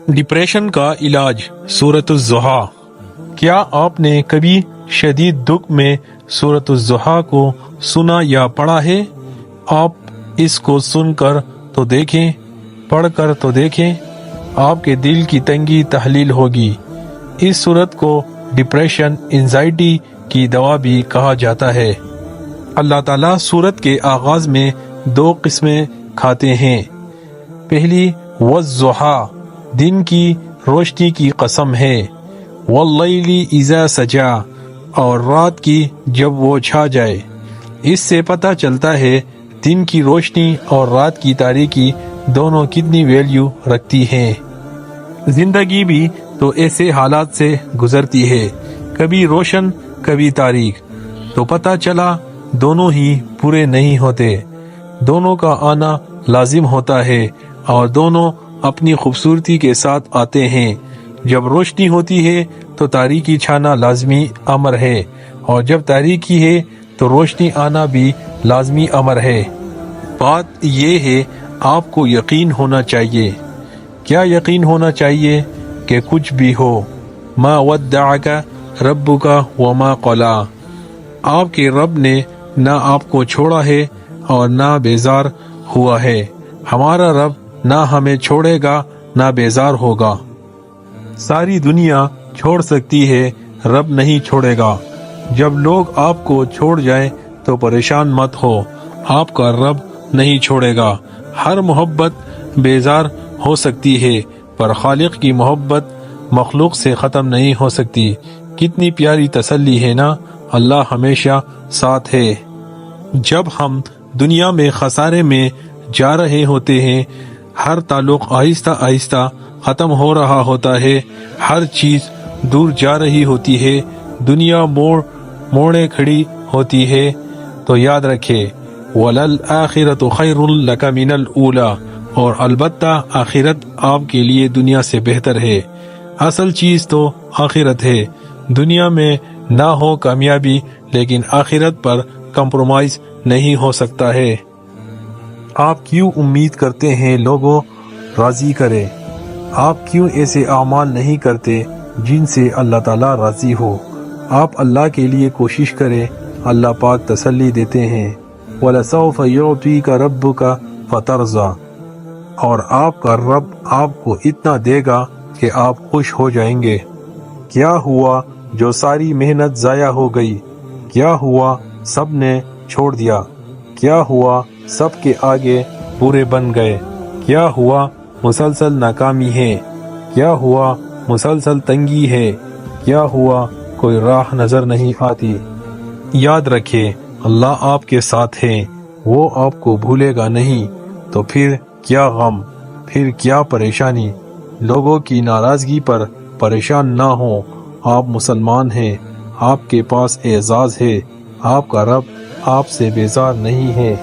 Depression کا علاج سورۃ الضحیٰ۔ کیا آپ نے کبھی شدید دکھ میں سورۃ الضحیٰ کو سنا یا پڑھا ہے؟ آپ اس کو سن کر تو دیکھیں، پڑھ کر تو دیکھیں، آپ کے دل کی تنگی تحلیل ہوگی۔ اس سورت کو ڈپریشن، انزائٹی کی دوا بھی کہا جاتا ہے۔ اللہ تعالیٰ سورت کے آغاز میں 2 قسمیں کھاتے ہیں۔ پہلی والضحیٰ، دن کی روشنی کی قسم ہے، واللیل اذا سجا، اور رات کی جب وہ چھا جائے۔ اس سے پتہ چلتا ہے دن کی روشنی اور رات کی تاریکی دونوں کتنی ویلیو رکھتی ہیں۔ زندگی بھی تو ایسے حالات سے گزرتی ہے، کبھی روشن کبھی تاریک، تو پتہ چلا دونوں ہی پورے نہیں ہوتے۔ دونوں کا آنا لازم ہوتا ہے اور دونوں اپنی خوبصورتی کے ساتھ آتے ہیں۔ جب روشنی ہوتی ہے تو تاریکی چھانا لازمی امر ہے، اور جب تاریکی ہے تو روشنی آنا بھی لازمی امر ہے۔ بات یہ ہے آپ کو یقین ہونا چاہیے۔ کیا یقین ہونا چاہیے؟ کہ کچھ بھی ہو، ما ودعک ربک وما قلا، آپ کے رب نے نہ آپ کو چھوڑا ہے اور نہ بیزار ہوا ہے۔ ہمارا رب نہ ہمیں چھوڑے گا نہ بیزار ہوگا۔ ساری دنیا چھوڑ سکتی ہے، رب نہیں چھوڑے گا۔ جب لوگ آپ کو چھوڑ جائیں تو پریشان مت ہو، آپ کا رب نہیں چھوڑے گا۔ ہر محبت بیزار ہو سکتی ہے، پر خالق کی محبت مخلوق سے ختم نہیں ہو سکتی۔ کتنی پیاری تسلی ہے نا، اللہ ہمیشہ ساتھ ہے۔ جب ہم دنیا میں خسارے میں جا رہے ہوتے ہیں، ہر تعلق آہستہ آہستہ ختم ہو رہا ہوتا ہے، ہر چیز دور جا رہی ہوتی ہے، دنیا موڑے کھڑی ہوتی ہے، تو یاد رکھے وَلَلْآخِرَةُ خَيْرٌ لَكَ مِنَ الْأُولَى، اور البتہ آخرت آپ کے لیے دنیا سے بہتر ہے۔ اصل چیز تو آخرت ہے۔ دنیا میں نہ ہو کامیابی، لیکن آخرت پر کمپرومائز نہیں ہو سکتا ہے۔ آپ کیوں امید کرتے ہیں لوگوں راضی کرے؟ آپ کیوں ایسے اعمال نہیں کرتے جن سے اللہ تعالیٰ راضی ہو؟ آپ اللہ کے لیے کوشش کریں، اللہ پاک تسلی دیتے ہیں۔ وَلَسَوْفَ يُعْطِيكَ رَبُّكَ فَتَرْضَىٰ، اور آپ کا رب آپ کو اتنا دے گا کہ آپ خوش ہو جائیں گے۔ کیا ہوا جو ساری محنت ضائع ہو گئی؟ کیا ہوا سب نے چھوڑ دیا؟ کیا ہوا سب کے آگے برے بن گئے؟ کیا ہوا مسلسل ناکامی ہے؟ کیا ہوا مسلسل تنگی ہے؟ کیا ہوا کوئی راہ نظر نہیں آتی؟ یاد رکھے اللہ آپ کے ساتھ ہے، وہ آپ کو بھولے گا نہیں۔ تو پھر کیا غم، پھر کیا پریشانی؟ لوگوں کی ناراضگی پر پریشان نہ ہوں، آپ مسلمان ہیں، آپ کے پاس اعزاز ہے، آپ کا رب آپ سے بیزار نہیں ہے۔